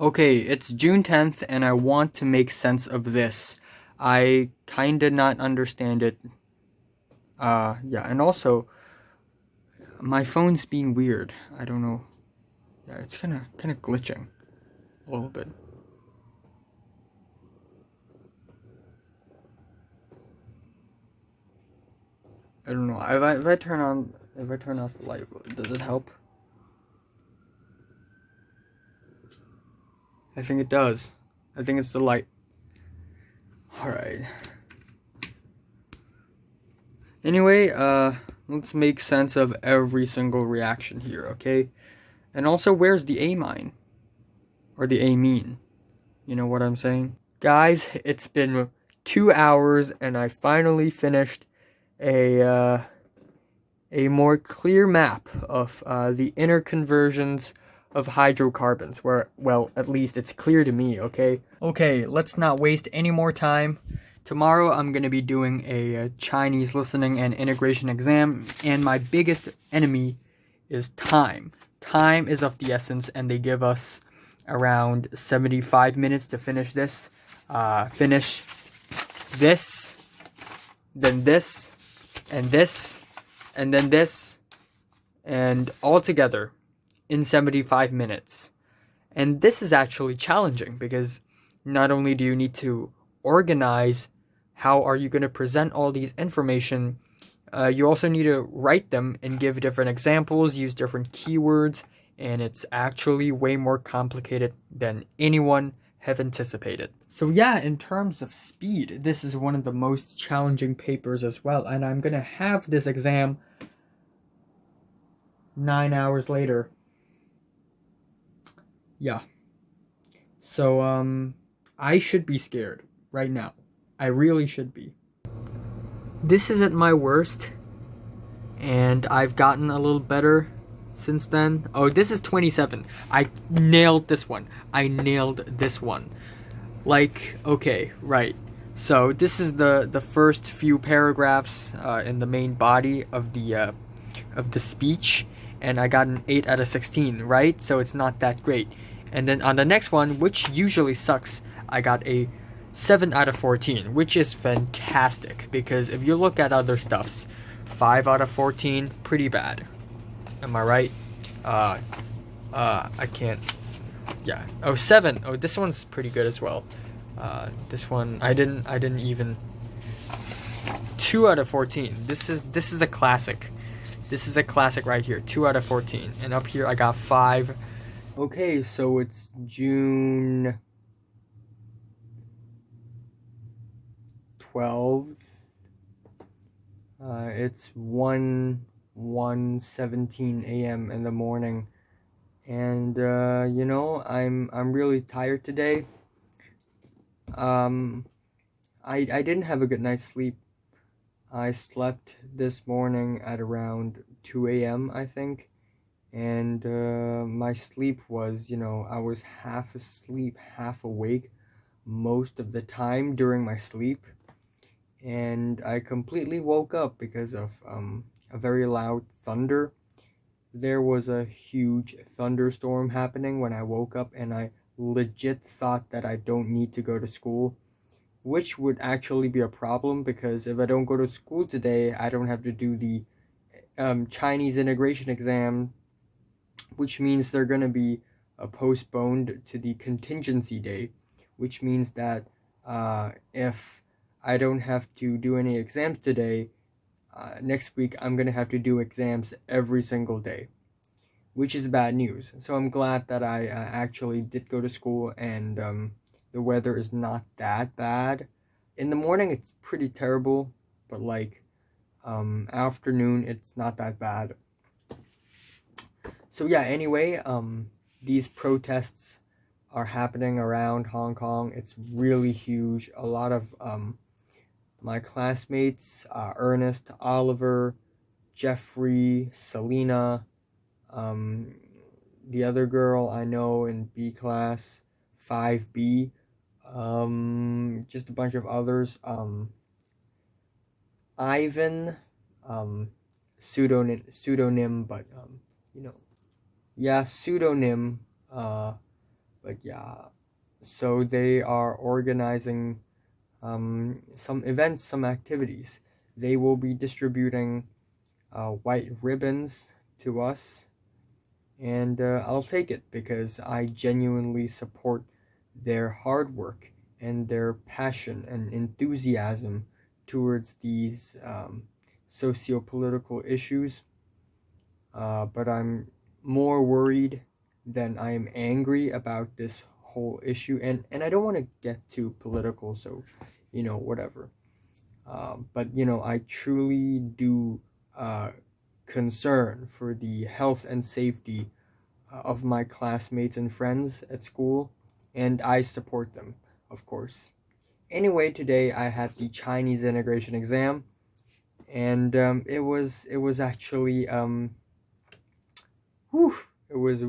Okay, it's June 10th and I want to make sense of this. I kinda not understand it. Yeah, and also my phone's being weird. I don't know. Yeah, it's kinda glitching a little bit. I don't know. If I turn off the light, does it help? I think it does. I think it's the light. All right. Anyway, let's make sense of every single reaction here, okay? And also, where's the amine or the amine? You know what I'm saying? Guys, it's been 2 hours and I finally finished a uh, a more clear map of the inner conversions of hydrocarbons. Where, well, at least it's clear to me. Okay. Okay. Let's not waste any more time. Tomorrow I'm gonna be doing a Chinese listening and integration exam, and my biggest enemy is time. Time is of the essence, and they give us around 75 minutes to finish this. Finish this, then this, and this, and then this, and all together in 75 minutes. And this is actually challenging because not only do you need to organize how are you going to present all these information, you also need to write them and give different examples, use different keywords, and it's actually way more complicated than anyone have anticipated. So yeah, in terms of speed, this is one of the most challenging papers as well, and I'm gonna have this exam 9 hours later. Yeah. So I should be scared right now. I really should be. This is at my worst, and I've gotten a little better since then. Oh, this is 27. I nailed this one. I nailed this one. Like, okay, right. So this is the first few paragraphs in the main body of the speech, and I got an 8 out of 16, right? So it's not that great. And then on the next one, which usually sucks, I got a 7 out of 14, which is fantastic because if you look at other stuffs, 5 out of 14, pretty bad. Am I right? Uh, I can't. Yeah. Oh, 7. Oh, this one's pretty good as well. This one, I didn't even. 2 out of 14. This is a classic. This is a classic right here. 2 out of 14. And up here I got 5. Okay, so it's June 12th. It's 1:17 a.m. in the morning. And I'm really tired today. Um I didn't have a good night's sleep. I slept this morning at around 2 a.m., I think. And my sleep was, I was half asleep, half awake most of the time during my sleep. And I completely woke up because of a very loud thunder. There was a huge thunderstorm happening when I woke up, and I legit thought that I don't need to go to school, which would actually be a problem because if I don't go to school today, I don't have to do the Chinese integration exam, which means they're going to be postponed to the contingency day, which means that if I don't have to do any exams today, next week I'm going to have to do exams every single day, which is bad news. So I'm glad that I actually did go to school, and the weather is not that bad. In the morning, it's pretty terrible, but like afternoon, it's not that bad. So yeah, anyway, these protests are happening around Hong Kong. It's really huge. A lot of my classmates, Ernest, Oliver, Jeffrey, Selena, um, the other girl I know in B class, 5B, just a bunch of others, Ivan, um, pseudonym, but, you know, yeah, pseudonym, uh, But yeah, so they are organizing some events, some activities. They will be distributing white ribbons to us, and I'll take it because I genuinely support their hard work and their passion and enthusiasm towards these socio-political issues. But I'm more worried than I am angry about this whole issue, and I don't want to get too political, so whatever. But I truly do concern for the health and safety of my classmates and friends at school, and I support them, of course. Anyway, today I had the Chinese integration exam, and it was actually whew, it was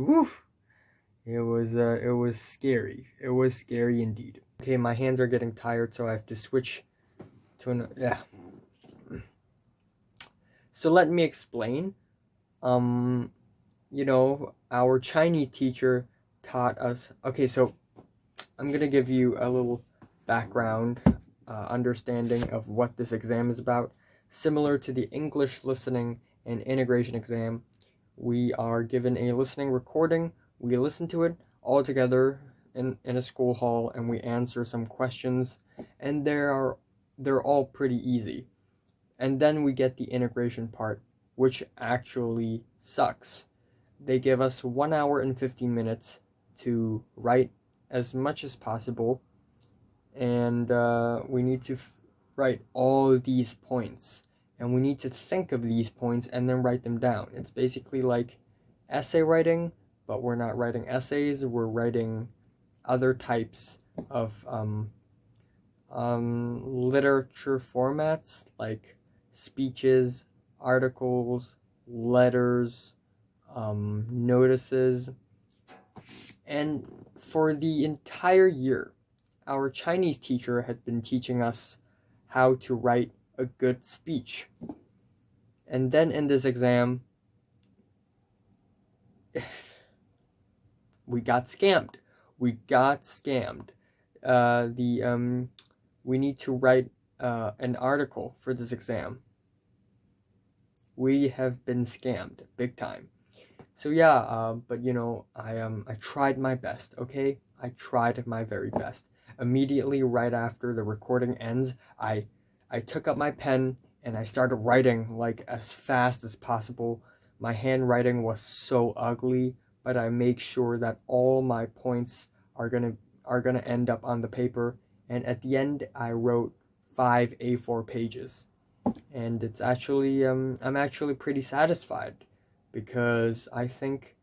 scary. It was scary indeed. Okay, my hands are getting tired, so I have to switch to an yeah. So let me explain. Um, our Chinese teacher taught us. Okay, so I'm gonna give you a little background, understanding of what this exam is about. Similar to the English listening and integration exam, we are given a listening recording. We listen to it all together in a school hall, and we answer some questions, and they're all pretty easy. And then we get the integration part, which actually sucks. They give us 1 hour and 15 minutes to write as much as possible, and we need to write all these points, and we need to think of these points and then write them down. It's basically like essay writing, but we're not writing essays, we're writing other types of literature formats like speeches, articles, letters, notices. And for the entire year, our Chinese teacher had been teaching us how to write a good speech. And then in this exam, we got scammed. We got scammed. We need to write an article for this exam. We have been scammed big time. So yeah, but I tried my best. Okay, I tried my very best. Immediately right after the recording ends, I took up my pen and I started writing like as fast as possible. My handwriting was so ugly, but I make sure that all my points are gonna end up on the paper. And at the end, I wrote 5 A4 pages, and it's actually I'm actually pretty satisfied because I think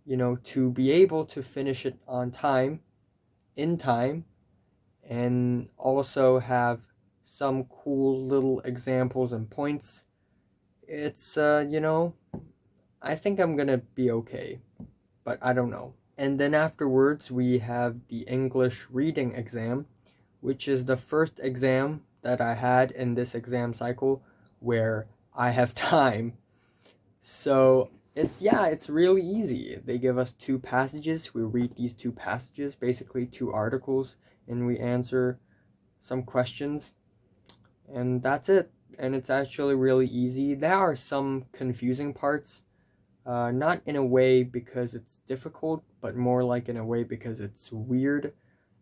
to be able to finish it on time, in time, and also have some cool little examples and points, it's I think I'm gonna be okay, but I don't know. And then afterwards we have the English reading exam, which is the first exam that I had in this exam cycle where I have time. So it's really easy. They give us 2 passages. We read these 2 passages, basically 2 articles, and we answer some questions, and that's it. And it's actually really easy. There are some confusing parts, not in a way because it's difficult, but more like in a way because it's weird.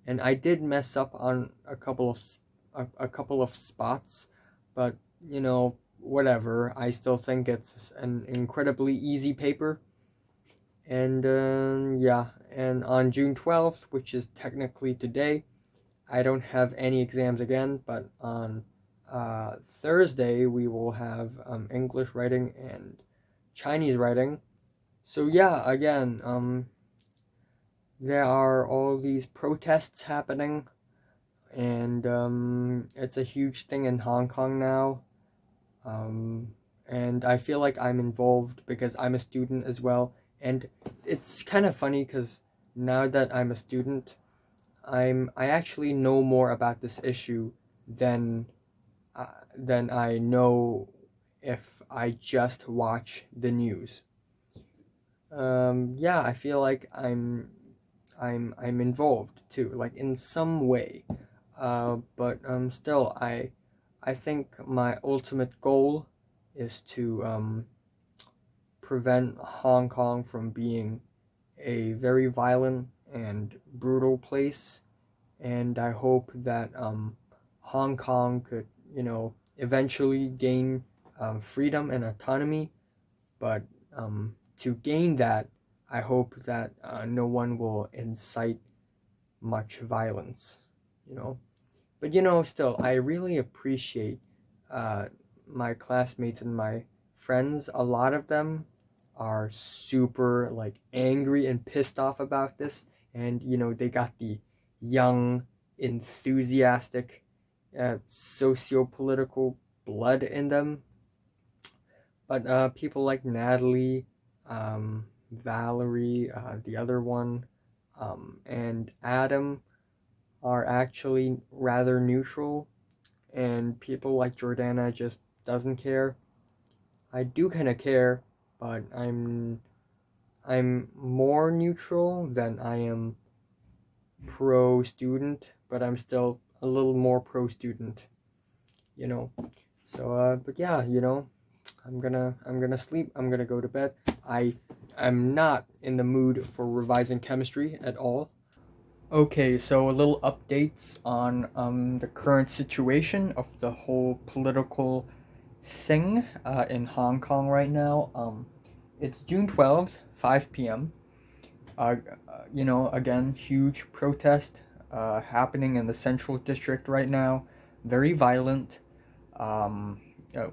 And I did mess up on a couple of spots, but whatever. I still think it's an incredibly easy paper. And yeah, and on June 12th, which is technically today, I don't have any exams again, but on Thursday we will have English writing and Chinese writing. So yeah, again, there are all these protests happening, and it's a huge thing in Hong Kong now. And I feel like I'm involved because I'm a student as well. And it's kind of funny because now that I'm a student, I actually know more about this issue than I know if I just watch the news. Yeah, I feel like I'm involved too, like in some way. But still, I think my ultimate goal is to prevent Hong Kong from being a very violent and brutal place, and I hope that Hong Kong could, eventually gain freedom and autonomy. But to gain that, I hope that no one will incite much violence, you know. But still, I really appreciate uh, my classmates and my friends. A lot of them are super like angry and pissed off about this, and they got the young, enthusiastic, socio-political blood in them. But people like Natalie, Valerie, the other one, and Adam are actually rather neutral, and people like Jordana just doesn't care. I do kind of care, but I'm more neutral than I am pro student, but I'm still a little more pro student, you know. So but yeah, I'm gonna sleep. I'm gonna go to bed. I'm not in the mood for revising chemistry at all. Okay, so a little updates on the current situation of the whole political thing in Hong Kong right now. It's June 12th, 5 p.m. Again, huge protest happening in the Central District right now. Very violent. Um, a,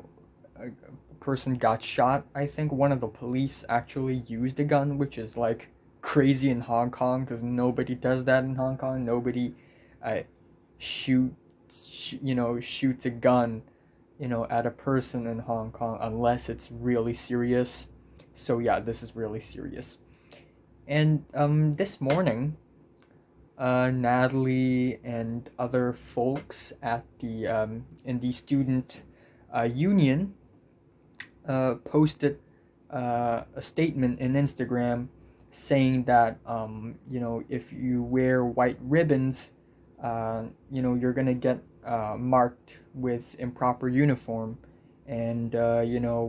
a person got shot. I think one of the police actually used a gun, which is like crazy in Hong Kong because nobody does that in Hong Kong. Nobody uh, shoots a gun, at a person in Hong Kong unless it's really serious. So yeah, this is really serious. And this morning, Natalie and other folks at the in the student union posted a statement in Instagram saying that if you wear white ribbons, you're gonna get marked with improper uniform, and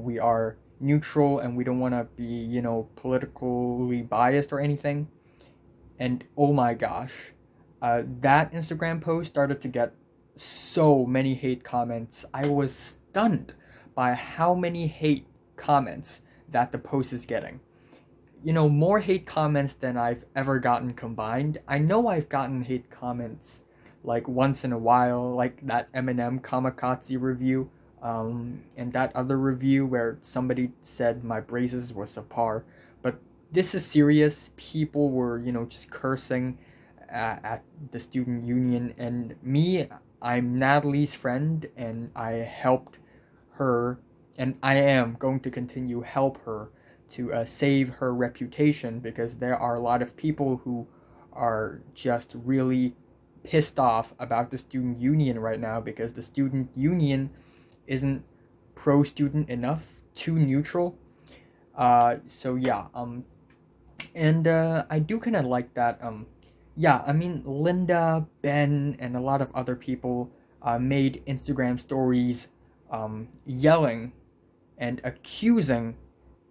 we are neutral and we don't want to be politically biased or anything. And oh my gosh, that Instagram post started to get so many hate comments. I was stunned by how many hate comments that the post is getting. More hate comments than I've ever gotten combined. I know I've gotten hate comments like once in a while, like that Eminem Kamikaze review, and that other review where somebody said my braces were subpar. But this is serious. People were, just cursing at the student union, and me, I'm Natalie's friend, and I helped her, and I am going to continue help her to save her reputation, because there are a lot of people who are just really pissed off about the student union right now because the student union isn't pro student enough, too neutral. So yeah, and I do kind of like that. Yeah, I mean, Linda, Ben, and a lot of other people made Instagram stories yelling and accusing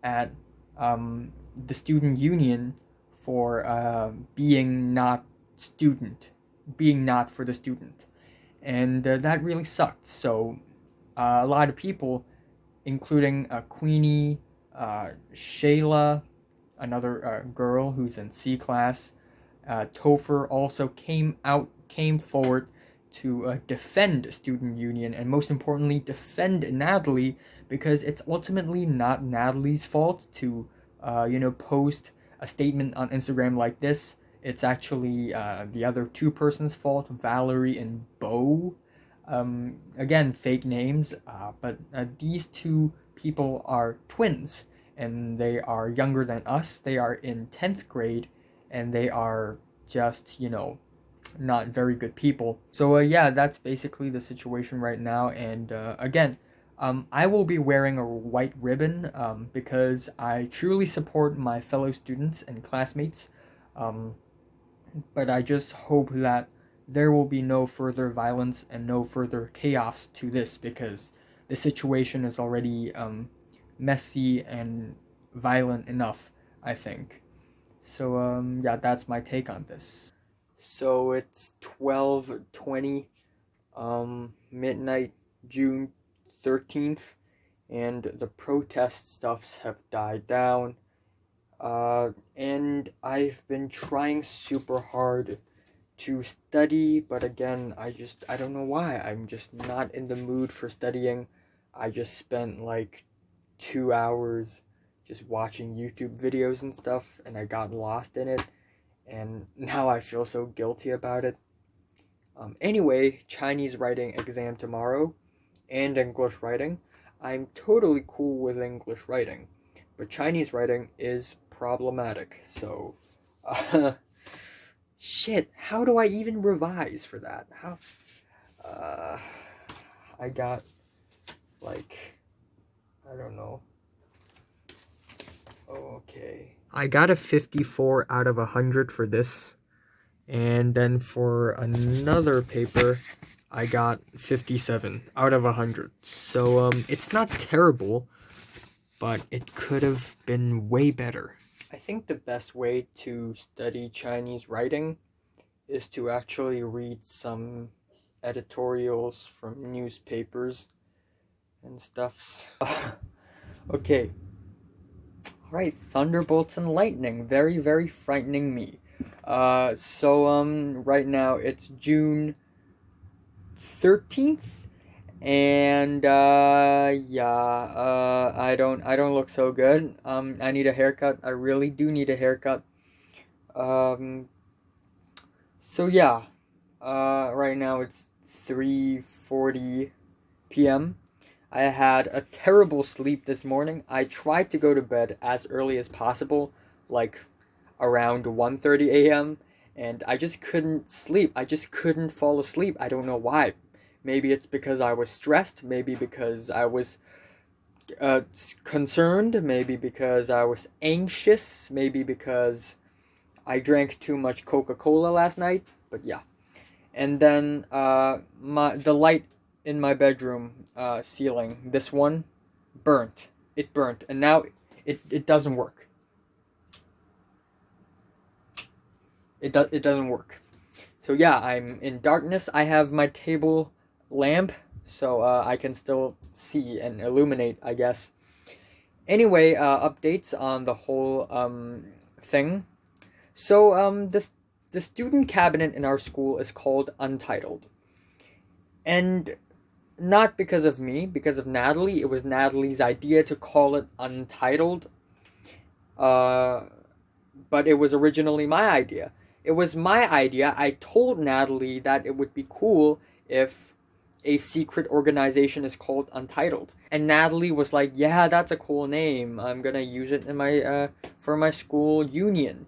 at the student union for being not for the student. And that really sucked. So a lot of people, including Queenie, Shayla, another girl who's in C class, Topher also came forward to defend student union, and most importantly defend Natalie, because it's ultimately not Natalie's fault to post a statement on Instagram like this. It's actually the other two persons' fault, Valerie and Bo. Again, fake names, but these two people are twins, and they are younger than us. They are in 10th grade, and they are just, not very good people. So, yeah, that's basically the situation right now. And again, I will be wearing a white ribbon because I truly support my fellow students and classmates. Um, but I just hope that there will be no further violence and no further chaos to this, because the situation is already messy and violent enough, I think. So yeah, that's my take on this. So it's 12:20 midnight, June 13th, and the protest stuffs have died down. And I've been trying super hard to study, but again, I don't know why. I'm just not in the mood for studying. I just spent like 2 hours just watching YouTube videos and stuff, and I got lost in it, and now I feel so guilty about it. Anyway, Chinese writing exam tomorrow, and English writing. I'm totally cool with English writing, but Chinese writing is problematic. So, shit, how do I even revise for that? How? Uh, I got like, I don't know. Okay. I got a 54 out of 100 for this. And then for another paper, I got 57 out of 100. So it's not terrible, but it could have been way better. I think the best way to study Chinese writing is to actually read some editorials from newspapers and stuffs. Okay. Right, thunderbolts and lightning. Very, very frightening me. Right now it's June 13th, and I don't look so good. I need a haircut. I really do need a haircut. Um, so yeah, right now it's 3:40 p.m. I had a terrible sleep this morning. I tried to go to bed as early as possible, like around 1:30 a.m., and I just couldn't sleep. I just couldn't fall asleep. I don't know why. Maybe it's because I was stressed, maybe because I was concerned, maybe because I was anxious, maybe because I drank too much Coca-Cola last night, but yeah. And then the light in my bedroom ceiling, this one, burnt. It burnt, and now it doesn't work. It doesn't work. So yeah, I'm in darkness. I have my table lamp, so I can still see and illuminate, I guess. Anyway, updates on the whole thing. So the student cabinet in our school is called Untitled, and not because of me, because of Natalie. It was Natalie's idea to call it Untitled. But it was originally my idea. It was my idea. I told Natalie that it would be cool if a secret organization is called Untitled. And Natalie was like, "Yeah, that's a cool name. I'm gonna use it in my for my school union."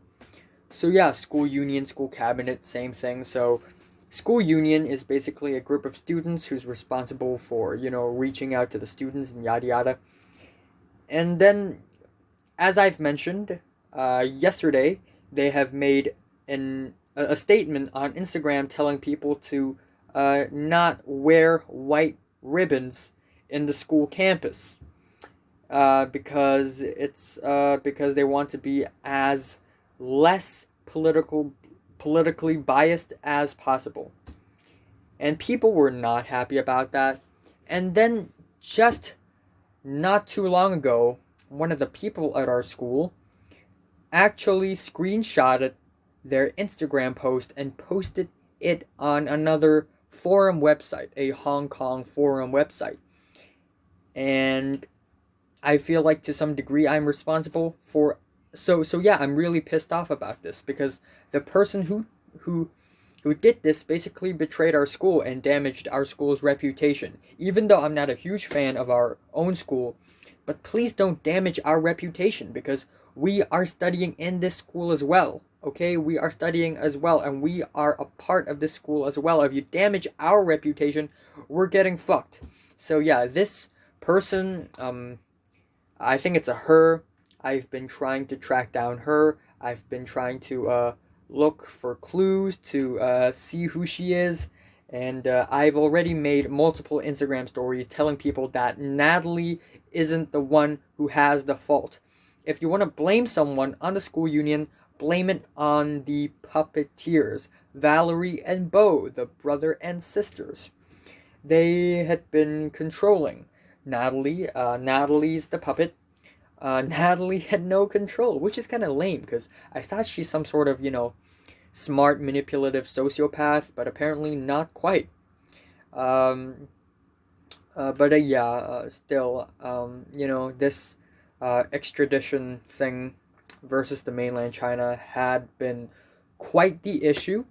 So yeah, school union, school cabinet, same thing. So school union is basically a group of students who's responsible for, reaching out to the students and yada yada. And then, as I've mentioned, yesterday they have made a statement on Instagram telling people to not wear white ribbons in the school campus because they want to be as less politically biased as possible. And people were not happy about that. And then just not too long ago, one of the people at our school actually screenshotted their Instagram post and posted it on another forum website, a Hong Kong forum website. And I feel like to some degree I'm responsible for. So yeah, I'm really pissed off about this because the person who did this basically betrayed our school and damaged our school's reputation. Even though I'm not a huge fan of our own school, but please don't damage our reputation because we are studying in this school as well. Okay, we are studying as well, and we are a part of this school as well. If you damage our reputation, we're getting fucked. So yeah, this person, I think it's a her. I've been trying to track down her. I've been trying to look for clues to see who she is. And I've already made multiple Instagram stories telling people that Natalie isn't the one who has the fault. If you want to blame someone on the school union, blame it on the puppeteers, Valerie and Beau, the brother and sisters. They had been controlling Natalie. Natalie's the puppet. Natalie had no control, which is kind of lame because I thought she's some sort of, smart, manipulative sociopath, but apparently not quite. Um, but yeah, still, this extradition thing versus the mainland China had been quite the issue.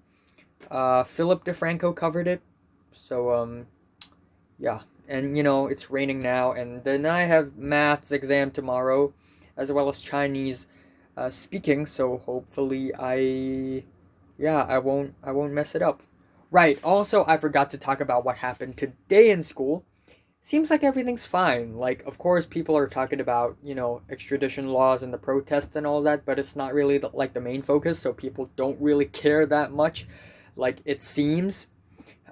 Philip DeFranco covered it, so yeah, and it's raining now, and then I have maths exam tomorrow, as well as Chinese speaking. So hopefully I won't mess it up. Right. Also, I forgot to talk about what happened today in school. Seems like everything's fine. Like, of course, people are talking about extradition laws and the protests and all that, but it's not really the main focus. So people don't really care that much, like it seems.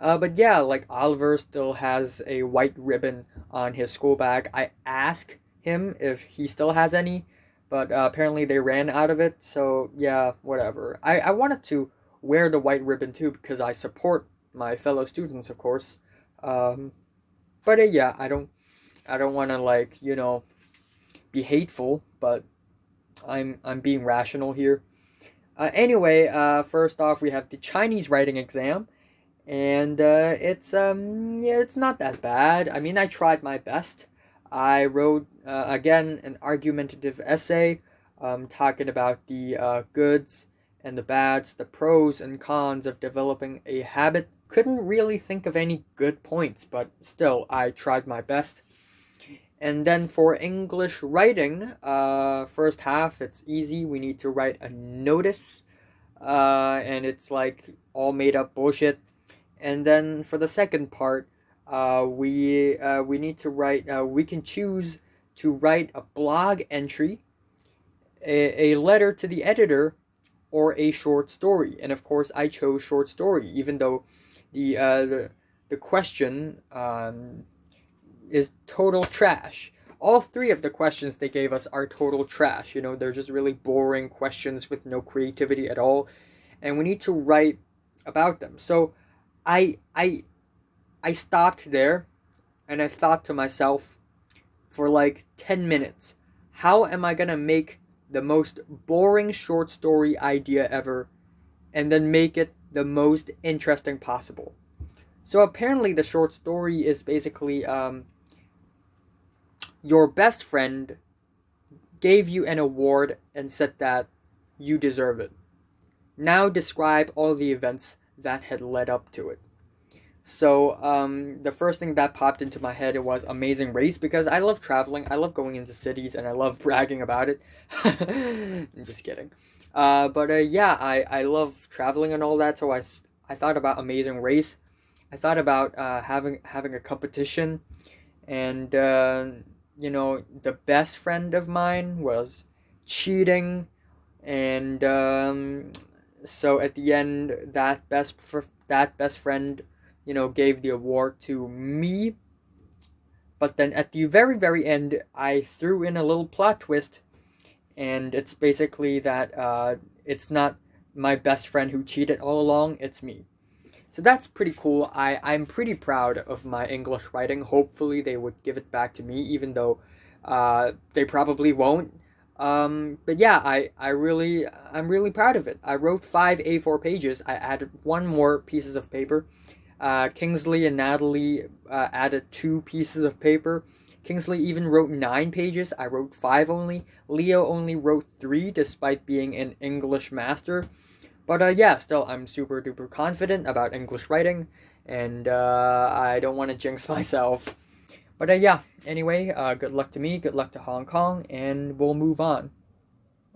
But yeah, like Oliver still has a white ribbon on his school bag. I asked him if he still has any, but apparently they ran out of it. So yeah, whatever. I wanted to wear the white ribbon too because I support my fellow students, of course. Um, but yeah, I don't want to be hateful, but I'm being rational here. Anyway, first off, we have the Chinese writing exam, and it's not that bad. I mean, I tried my best. I wrote again an argumentative essay, talking about the goods and the bads, the pros and cons of developing a habit. Couldn't really think of any good points, but still, I tried my best. And then for English writing, first half, it's easy. We need to write a notice, and it's like all made up bullshit. And then for the second part, we need to write. We can choose to write a blog entry, a letter to the editor, or a short story. And of course, I chose short story, even though the question is total trash. All three of the questions they gave us are total trash. They're just really boring questions with no creativity at all, and we need to write about them. So I I I stopped there and I thought to myself for like 10 minutes, how am I going to make the most boring short story idea ever and then make it the most interesting possible? So apparently the short story is basically your best friend gave you an award and said that you deserve it. Now describe all the events that had led up to it. So the first thing that popped into my head was Amazing Race because I love traveling, I love going into cities, and I love bragging about it. I'm just kidding. But yeah, I love traveling and all that, so I thought about Amazing Race. I thought about having a competition, and the best friend of mine was cheating, and so at the end, that best friend, gave the award to me. But then at the very very end, I threw in a little plot twist, and it's basically that it's not my best friend who cheated all along; it's me. So that's pretty cool. I'm pretty proud of my English writing. Hopefully they would give it back to me, even though they probably won't. But yeah, I'm really proud of it. I wrote 5 A4 pages. I added one more pieces of paper. Kingsley and Natalie added 2 pieces of paper. Kingsley even wrote 9 pages. I wrote 5 only. Leo only wrote 3, despite being an English master. But yeah, still, I'm super duper confident about English writing, and I don't want to jinx myself. But yeah, anyway, good luck to me, good luck to Hong Kong, and we'll move on.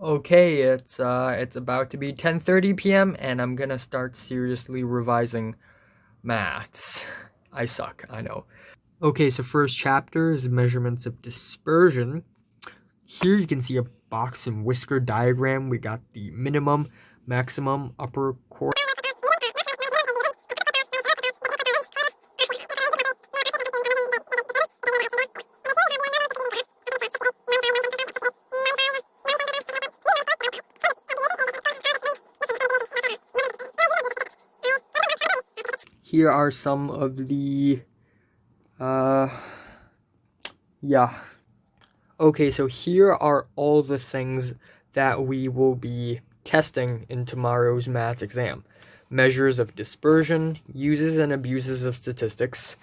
Okay, it's about to be 10:30 p.m. and I'm gonna start seriously revising maths. I suck, I know. Okay, so first chapter is measurements of dispersion. Here you can see a box and whisker diagram. We got the minimum, maximum upper quartile. Here are some of the, yeah. Okay, so here are all the things that we will be testing in tomorrow's math exam. Measures of dispersion, uses and abuses of statistics.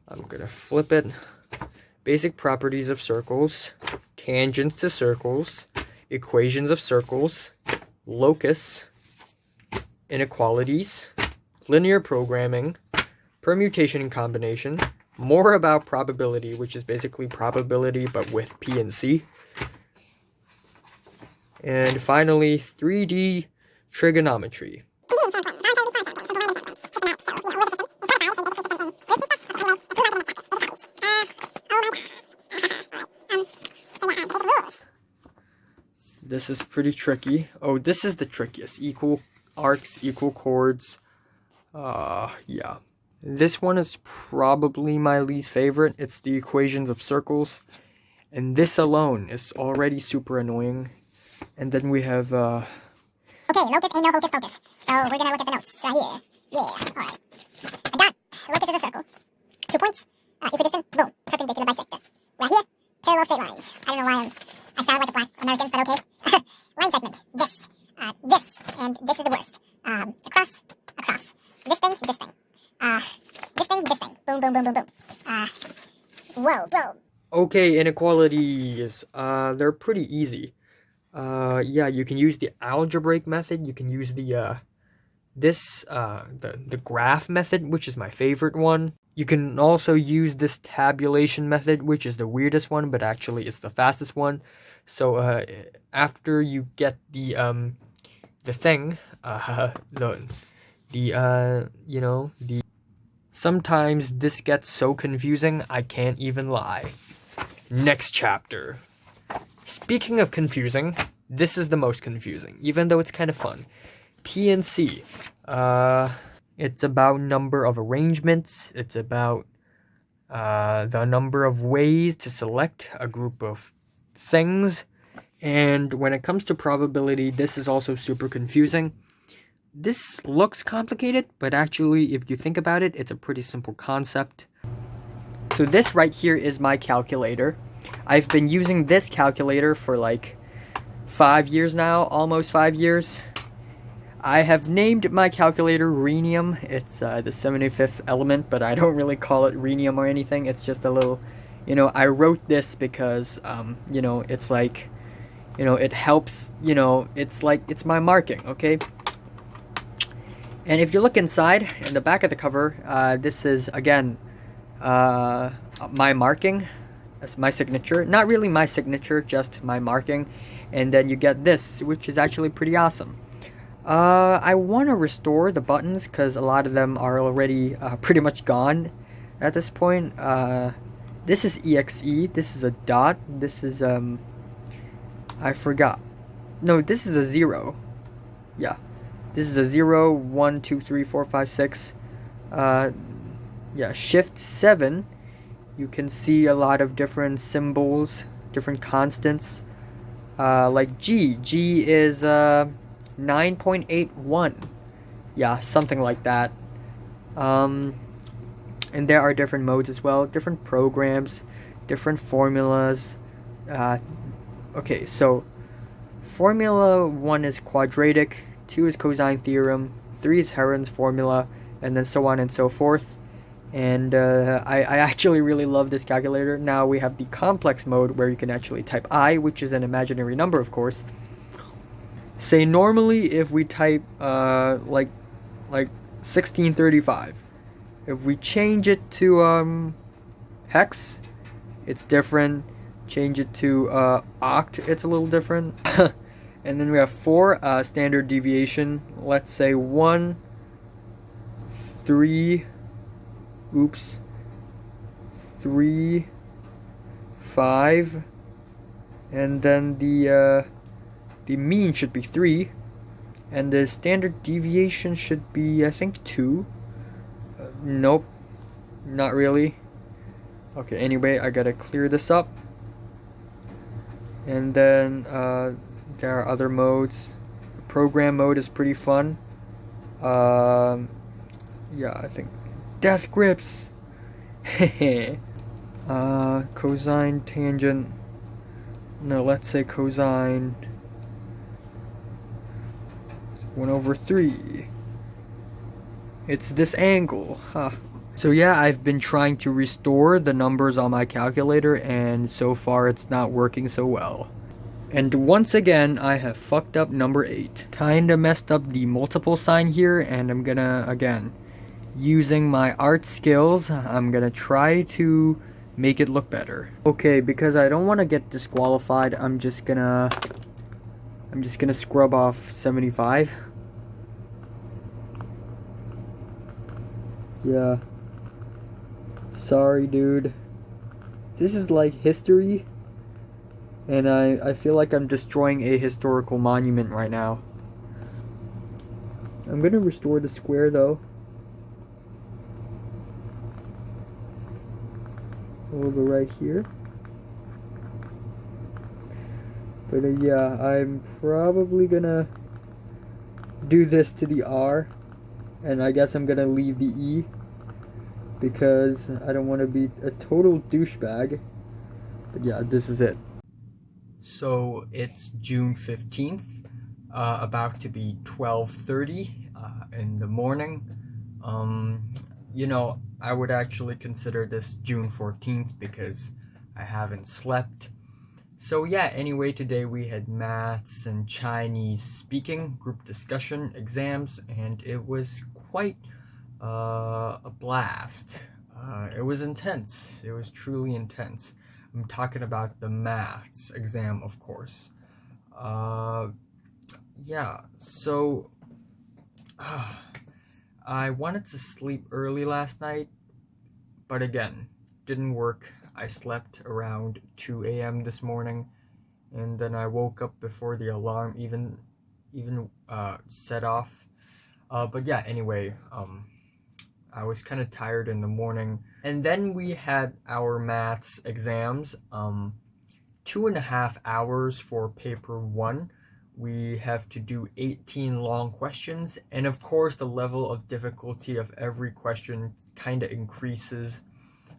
I'm gonna flip it. Basic properties of circles, tangents to circles, equations of circles, locus, inequalities, linear programming, permutation and combination, more about probability, which is basically probability but with P and C. And finally, 3D trigonometry. This is pretty tricky. Oh, this is the trickiest. Equal arcs, equal chords. Yeah. This one is probably my least favorite. It's the equations of circles. And this alone is already super annoying. And then we have, Okay, locus ain't no hocus pocus. So we're gonna look at the notes right here. Yeah, alright. I got locus is a circle. 2 points, equidistant, boom, perpendicular bisector. Right here, parallel straight lines. I don't know why I sound like a black American, but okay. Line segment, this, and this is the worst. Across. This thing. This thing. Boom, boom, boom, boom, boom. Whoa, bro. okay, inequalities. They're pretty easy. Yeah, you can use the algebraic method. You can use the the graph method, which is my favorite one. You can also use this tabulation method, which is the weirdest one, but actually it's the fastest one. So after you get the thing, sometimes this gets so confusing I can't even lie. Next chapter. Speaking of confusing, this is the most confusing, even though it's kind of fun. P and C. It's about number of arrangements. It's about the number of ways to select a group of things. And when it comes to probability, this is also super confusing. This looks complicated, but actually, if you think about it, it's a pretty simple concept. So this right here is my calculator. I've been using this calculator for like 5 years now, almost 5 years. I have named my calculator rhenium. It's the 75th element, but I don't really call it rhenium or anything. It's just a little, I wrote this because, it's like, it helps, it's my marking, okay? And if you look inside, in the back of the cover, this is, again, my marking. That's my signature. Not really my signature, just my marking. And then you get this, which is actually pretty awesome. I want to restore the buttons because a lot of them are already pretty much gone at this point. This is EXE. This is a dot. This is, I forgot. No, this is a 0. Yeah. This is a 0, 1, 2, 3, 4, 5, 6. Yeah, Shift 7. You can see a lot of different symbols, different constants. Like G. G is 9.81. Yeah, something like that. And there are different modes as well, different programs, different formulas. Okay, so Formula 1 is quadratic, 2 is cosine theorem, 3 is Heron's formula, and then so on and so forth. And I actually really love this calculator. Now we have the complex mode where you can actually type I, which is an imaginary number, of course. Say normally if we type like 1635, if we change it to hex, it's different. Change it to oct, it's a little different. And then we have 4 standard deviation. Let's say 1, 3, 3, 5, and then the mean should be 3. And the standard deviation should be, I think, 2. Nope, not really. Okay, anyway, I gotta clear this up. And then there are other modes. The program mode is pretty fun. Um, yeah, I think death grips. Cosine tangent. No, let's say cosine 1/3. It's this angle, huh? So yeah, I've been trying to restore the numbers on my calculator, and so far it's not working so well. And once again, I have fucked up number 8. Kinda messed up the multiple sign here, and I'm gonna, again, using my art skills, I'm gonna try to make it look better. Okay, because I don't want to get disqualified, I'm just gonna scrub off 75. Yeah. Sorry, dude. This is like history, and I feel like I'm destroying a historical monument right now. I'm gonna restore the square though. We'll go right here. But yeah, I'm probably gonna do this to the R, and I guess I'm gonna leave the E because I don't want to be a total douchebag. But yeah, this is it. So it's June 15th, about to be 12:30 in the morning. You know, I would actually consider this June 14th because I haven't slept. So yeah, anyway, today we had maths and Chinese speaking, group discussion, exams, and it was quite a blast. It was intense. It was truly intense. I'm talking about the maths exam, of course. Yeah, so I wanted to sleep early last night, but again, didn't work. I slept around 2 a.m. this morning, and then I woke up before the alarm even set off. But yeah, anyway, I was kind of tired in the morning. And then we had our maths exams, 2.5 hours for paper 1. We have to do 18 long questions, and of course the level of difficulty of every question kind of increases.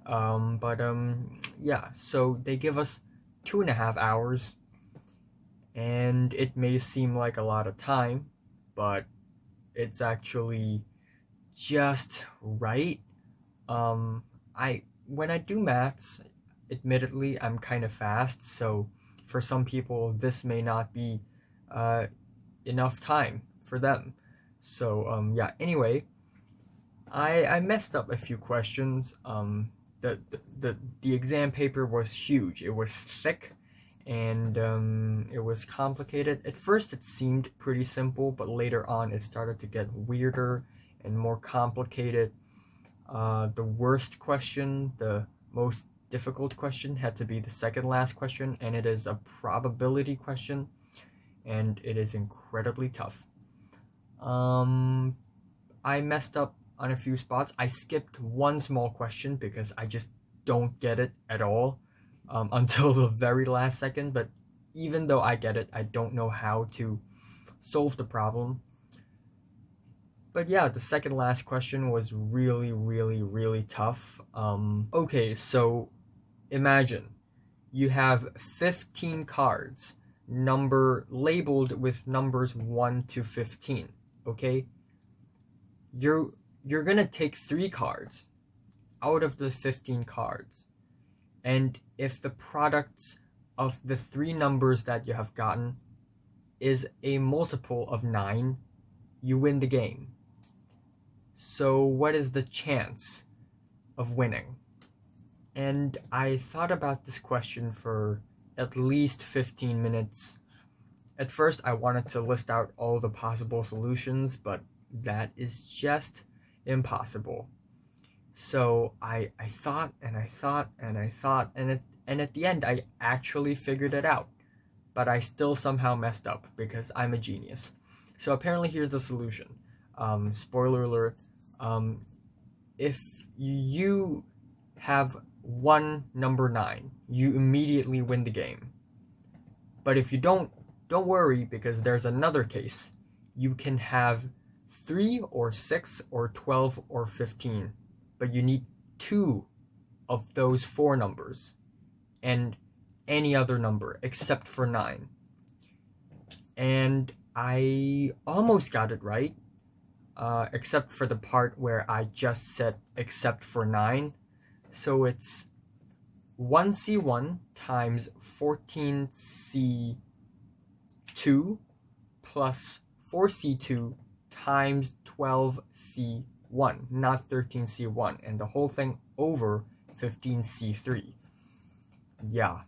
Yeah, so they give us 2.5 hours, and it may seem like a lot of time, but it's actually just right. I when I do maths, admittedly, I'm kind of fast, so for some people, this may not be uh, enough time for them. So yeah. Anyway, I messed up a few questions. The exam paper was huge. It was thick, and it was complicated. At first, it seemed pretty simple, but later on, it started to get weirder and more complicated. The worst question, the most difficult question, had to be the second last question, and it is a probability question, and it is incredibly tough. I messed up on a few spots. I skipped one small question because I just don't get it at all until the very last second. But even though I get it, I don't know how to solve the problem. But yeah, the second last question was really, really, really tough. Okay, so imagine you have 15 cards, labeled with numbers 1 to 15. Okay, you're gonna take 3 cards out of the 15 cards, and if the products of the 3 numbers that you have gotten is a multiple of 9, you win the game. So what is the chance of winning? And I thought about this question for at least 15 minutes. At first, I wanted to list out all the possible solutions, but that is just impossible. So I thought and I thought and I thought, and at the end, I actually figured it out. But I still somehow messed up because I'm a genius. So apparently here's the solution. Spoiler alert. If you have one number 9, you immediately win the game. But if you don't worry, because there's another case. You can have 3 or 6 or 12 or 15, but you need 2 of those 4 numbers and any other number except for 9. And I almost got it right, except for the part where I just said except for 9. So it's 1C1 times 14C2 plus 4C2 times 12C1, not 13C1, and the whole thing over 15C3. Yeah,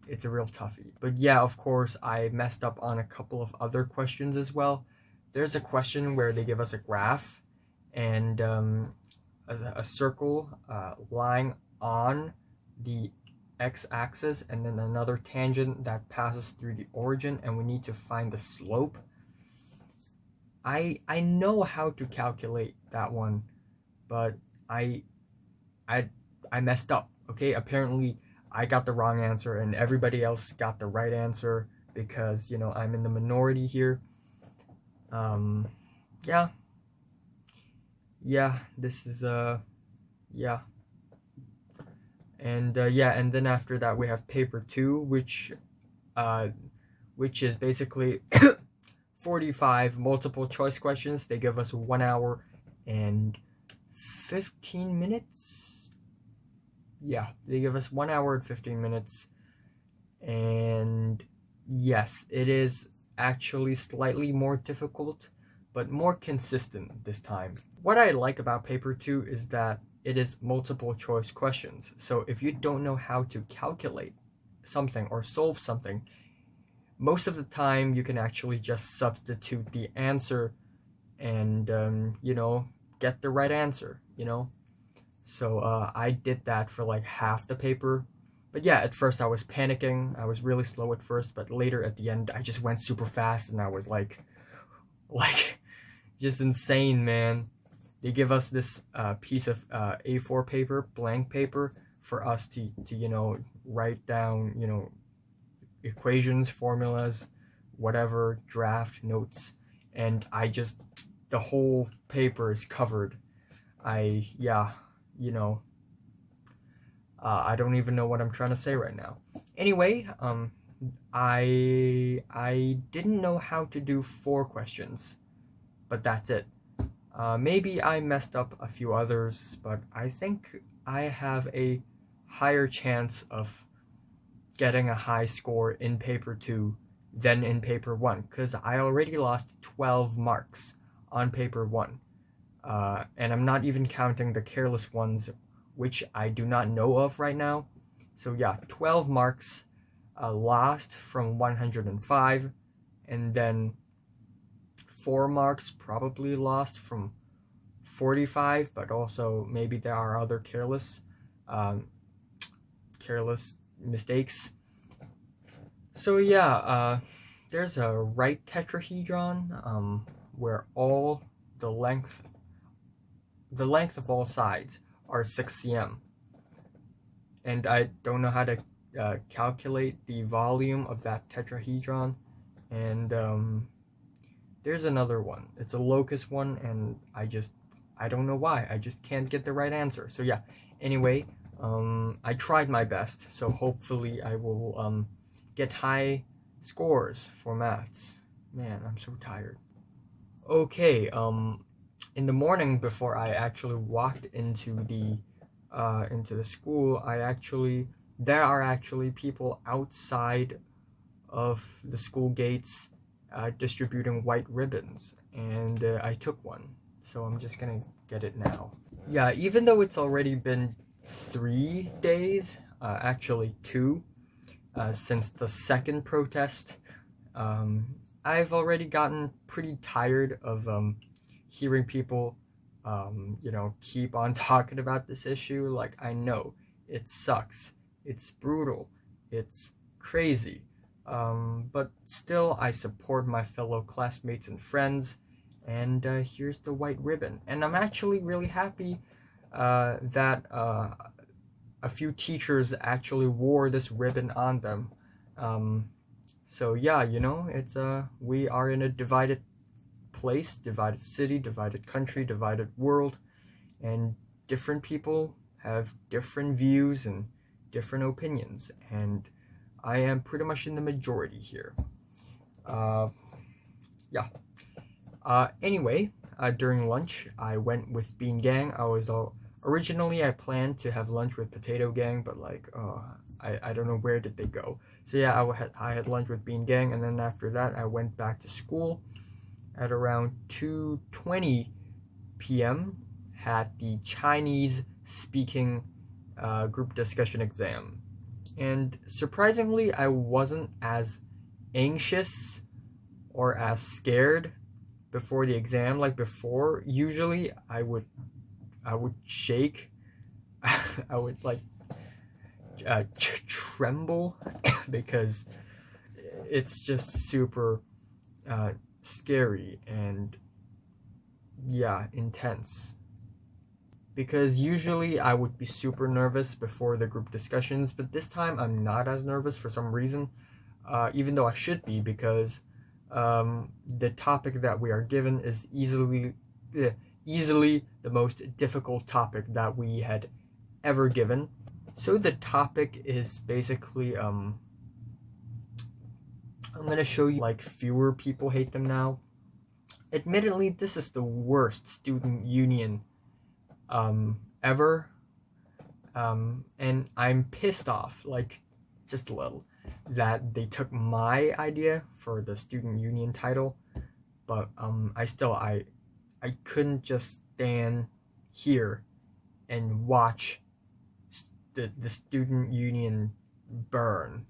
it's a real toughie. But yeah, of course, I messed up on a couple of other questions as well. There's a question where they give us a graph and a circle lying on the x-axis, and then another tangent that passes through the origin, and we need to find the slope. I know how to calculate that one, but I messed up. Okay, apparently I got the wrong answer and everybody else got the right answer because I'm in the minority here. Yeah, this is yeah. And and then after that we have paper 2, which is basically 45 multiple choice questions. They give us 1 hour and 15 minutes. Yeah, they give us 1 hour and 15 minutes. And yes, it is actually slightly more difficult, but more consistent this time. What I like about paper 2 is that it is multiple choice questions. So if you don't know how to calculate something or solve something, most of the time you can actually just substitute the answer and get the right answer. So I did that for like half the paper. But yeah, at first I was panicking. I was really slow at first, but later at the end I just went super fast and I was like just insane, man. They give us this piece of A4 paper, blank paper, for us to write down equations, formulas, whatever, draft notes, and the whole paper is covered. I don't even know what I'm trying to say right now. Anyway, I didn't know how to do 4 questions, but that's it. Maybe I messed up a few others, but I think I have a higher chance of getting a high score in paper 2 than in paper 1, because I already lost 12 marks on paper 1. And I'm not even counting the careless ones, which I do not know of right now. So yeah, 12 marks lost from 105, and then 4 marks probably lost from 45, but also maybe there are other careless mistakes. So yeah, there's a right tetrahedron where all the length of all sides are 6 cm, and I don't know how to calculate the volume of that tetrahedron. And there's another one. It's a locus one, and I don't know why. I just can't get the right answer. So yeah. Anyway, I tried my best. So hopefully I will get high scores for maths. Man, I'm so tired. Okay. In the morning before I actually walked into the school, there are actually people outside of the school gates distributing white ribbons, and I took one, so I'm just gonna get it now. Yeah, even though it's already been 3 days, actually 2, since the second protest, I've already gotten pretty tired of hearing people keep on talking about this issue. Like, I know it sucks, it's brutal, it's crazy, But still, I support my fellow classmates and friends. And here's the white ribbon. And I'm actually really happy that a few teachers actually wore this ribbon on them. Um, so yeah, it's we are in a divided place, divided city, divided country, divided world, and different people have different views and different opinions, and I am pretty much in the majority here. Uh, yeah. Anyway, during lunch, I went with Bean Gang. Originally I planned to have lunch with Potato Gang, but I don't know where did they go. So yeah, I had lunch with Bean Gang, and then after that I went back to school at around 2:20 p.m. Had the Chinese speaking group discussion exam, and surprisingly, I wasn't as anxious or as scared before the exam like before. Usually I would shake. I would like tremble because it's just super scary and yeah, intense. Because usually I would be super nervous before the group discussions, but this time I'm not as nervous for some reason, even though I should be, because the topic that we are given is easily the most difficult topic that we had ever given. So the topic is basically I'm gonna show you like fewer people hate them now. Admittedly, this is the worst student union ever, and I'm pissed off, like just a little, that they took my idea for the student union title. But I couldn't just stand here and watch the student union burn,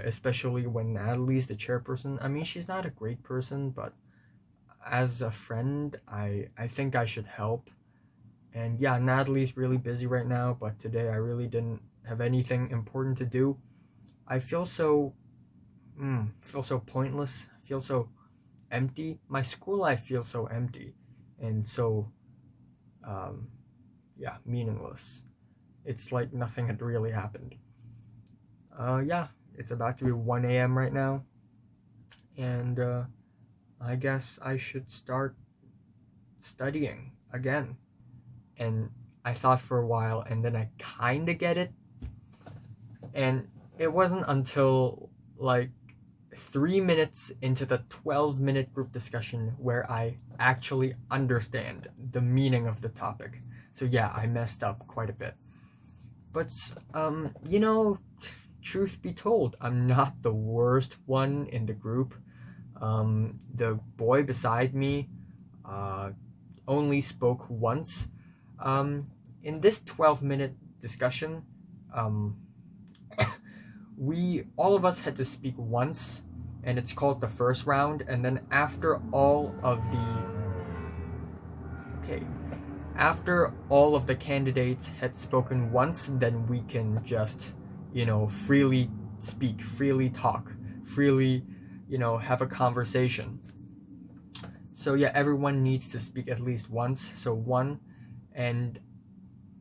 especially when Natalie's the chairperson. I mean, she's not a great person, but as a friend, I think I should help. And yeah, Natalie's really busy right now, but today I really didn't have anything important to do. I feel so pointless. I feel so empty. My school life feels so empty, and so um, yeah, meaningless. It's like nothing had really happened. Yeah, it's about to be 1 a.m. right now, and I guess I should start studying again. And I thought for a while, and then I kind of get it. And it wasn't until like 3 minutes into the 12-minute group discussion where I actually understand the meaning of the topic. So yeah, I messed up quite a bit. But, truth be told, I'm not the worst one in the group. The boy beside me only spoke once. In this 12-minute discussion, um, we all of us had to speak once, and it's called the first round. And then after all of the candidates had spoken once, then we can just freely speak, freely talk, freely have a conversation. So yeah, everyone needs to speak at least once. So one. And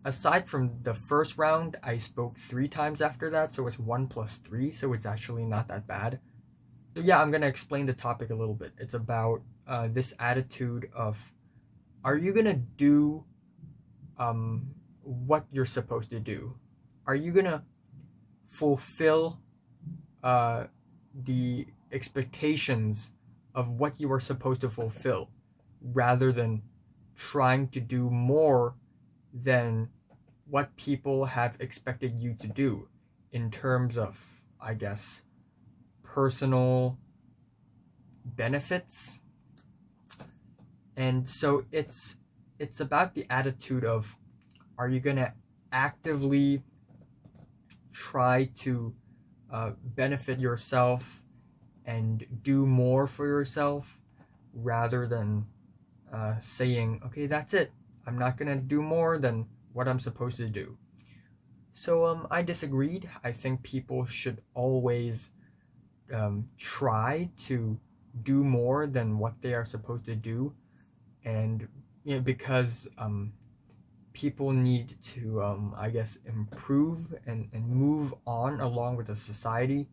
aside from the first round, I spoke 3 times after that, so it's 1 plus 3, so it's actually not that bad. So yeah, I'm gonna explain the topic a little bit. It's about this attitude of, are you gonna do what you're supposed to do? Are you gonna fulfill the expectations of what you are supposed to fulfill, rather than trying to do more than what people have expected you to do in terms of, I guess, personal benefits? And so it's about the attitude of, are you going to actively try to benefit yourself and do more for yourself, rather than saying, okay, that's it, I'm not going to do more than what I'm supposed to do. So I disagreed. I think people should always try to do more than what they are supposed to do, and because people need to I guess improve and move on along with the society,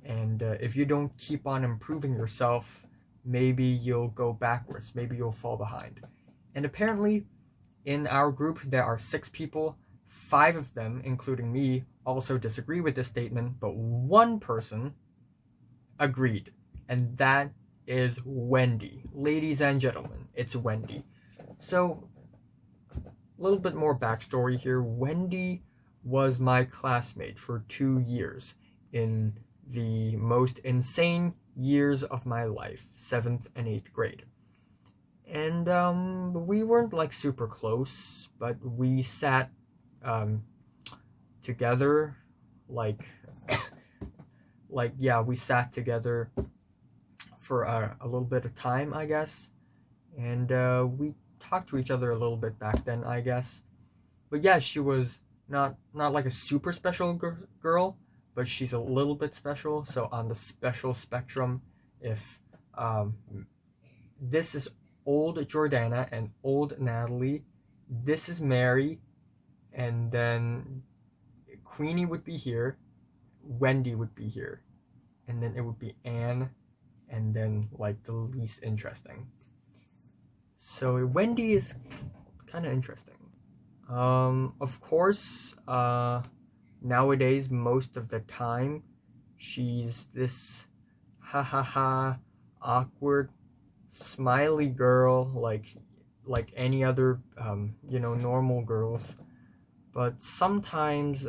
and if you don't keep on improving yourself, maybe you'll go backwards, maybe you'll fall behind. And apparently in our group there are 6 people. 5 of them, including me, also disagree with this statement, but one person agreed, and that is Wendy. Ladies and gentlemen, it's Wendy. So, a little bit more backstory here. Wendy was my classmate for 2 years in the most insane years of my life, 7th and 8th grade. And we weren't like super close, but we sat together, like we sat together for a little bit of time, I guess, and we talked to each other a little bit back then, I guess. But yeah, she was not like a super special girl, but she's a little bit special. So on the special spectrum, if this is old Jordana and old Natalie, this is Mary, and then Queenie would be here, Wendy would be here, and then it would be Anne, and then like the least interesting. So Wendy is kind of interesting. Of course, nowadays most of the time she's this ha ha ha awkward smiley girl, like any other normal girls. But sometimes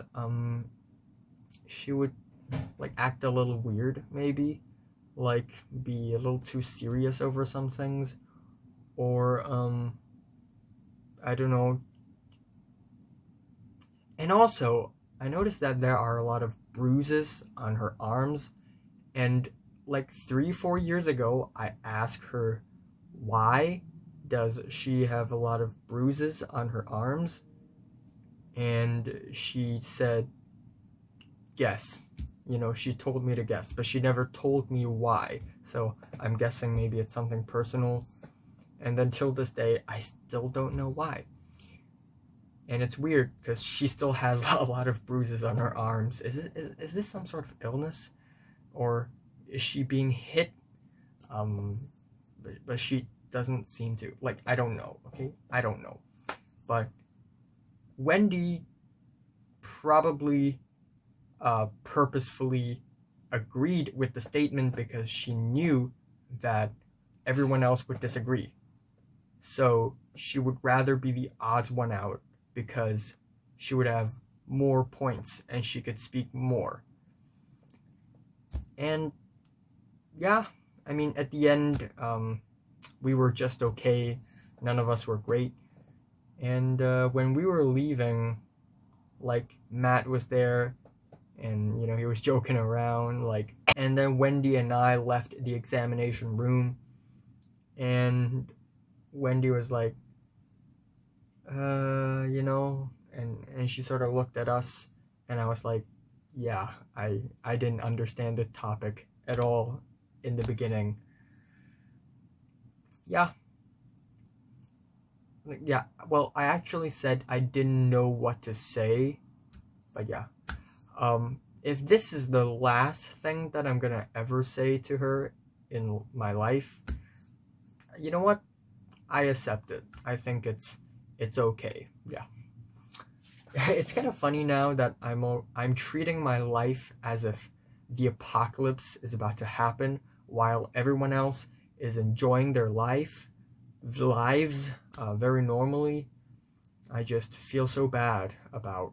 she would like act a little weird, maybe, like be a little too serious over some things, or I don't know. And also, I noticed that there are a lot of bruises on her arms, and like 3-4 years ago I asked her, why does she have a lot of bruises on her arms? And she said, guess. She told me to guess, but she never told me why. So I'm guessing maybe it's something personal. And then till this day, I still don't know why. And it's weird because she still has a lot of bruises on her arms. Is this some sort of illness? Or is she being hit? But she doesn't seem to. Like, I don't know, okay? I don't know. But Wendy probably purposefully agreed with the statement because she knew that everyone else would disagree. So she would rather be the odds one out because she would have more points and she could speak more. And yeah, I mean, at the end, we were just okay. None of us were great. And when we were leaving, like, Matt was there, and he was joking around, like. And then Wendy and I left the examination room, and Wendy was like, and she sort of looked at us, and I was like, yeah, I didn't understand the topic at all in the beginning. Yeah, well, I actually said I didn't know what to say, but yeah. If this is the last thing that I'm gonna ever say to her in my life, you know what? I accept it. I think it's okay. Yeah. It's kind of funny now that I'm treating my life as if the apocalypse is about to happen while everyone else is enjoying their lives very normally. I just feel so bad about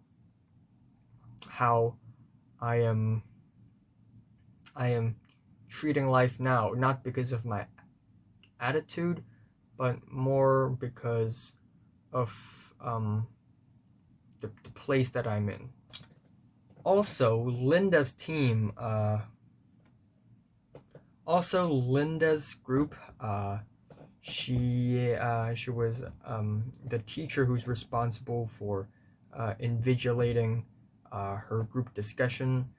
how I am treating life now, not because of my attitude, but more because of the place that I'm in. Also, Linda's team, Linda's group, she was the teacher who's responsible for invigilating her group discussion.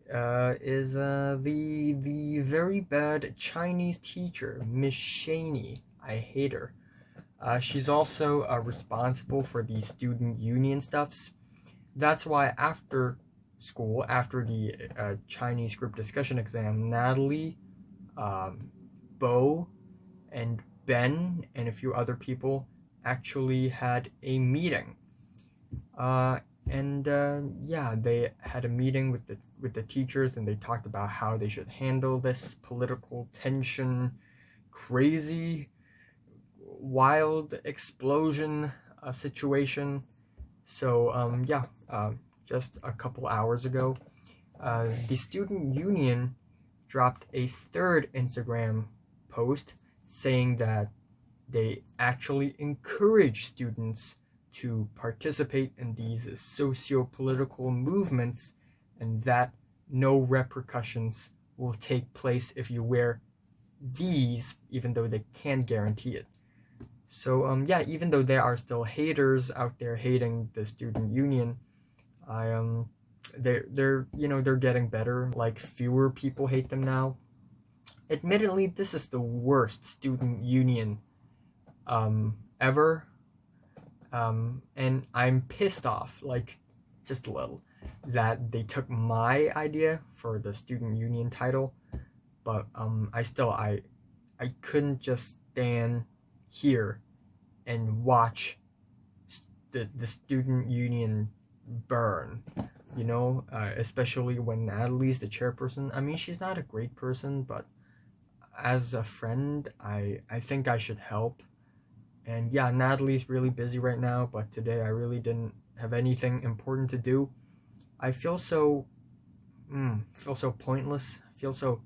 is the very bad Chinese teacher, Miss Shaney. I hate her. She's also responsible for the student union stuffs. That's why after school, after the Chinese group discussion exam, Natalie, um, Bo, and Ben, and a few other people actually had a meeting. Uh, and yeah, they had a meeting with the teachers, and they talked about how they should handle this political tension, crazy, wild explosion situation. So yeah, just a couple hours ago, the student union dropped a third Instagram post saying that they actually encourage students to participate in these socio-political movements, and that no repercussions will take place if you wear these, even though they can't guarantee it. So yeah, even though there are still haters out there hating the student union, I they're they're getting better. Like fewer people hate them now. Admittedly, this is the worst student union ever. And I'm pissed off, like just a little, that they took my idea for the student union title. But I couldn't just stand here and watch the student union burn, especially when Natalie's the chairperson. I mean, she's not a great person, but as a friend, I think I should help. And yeah, Natalie's really busy right now, but today I really didn't have anything important to do. I feel so pointless, feel so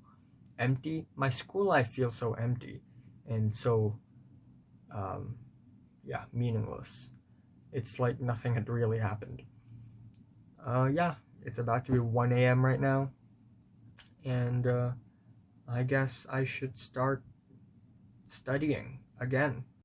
empty. My school life feels so empty and so um yeah, meaningless. It's like nothing had really happened. Yeah, it's about to be 1 a.m. right now, and I guess I should start studying again.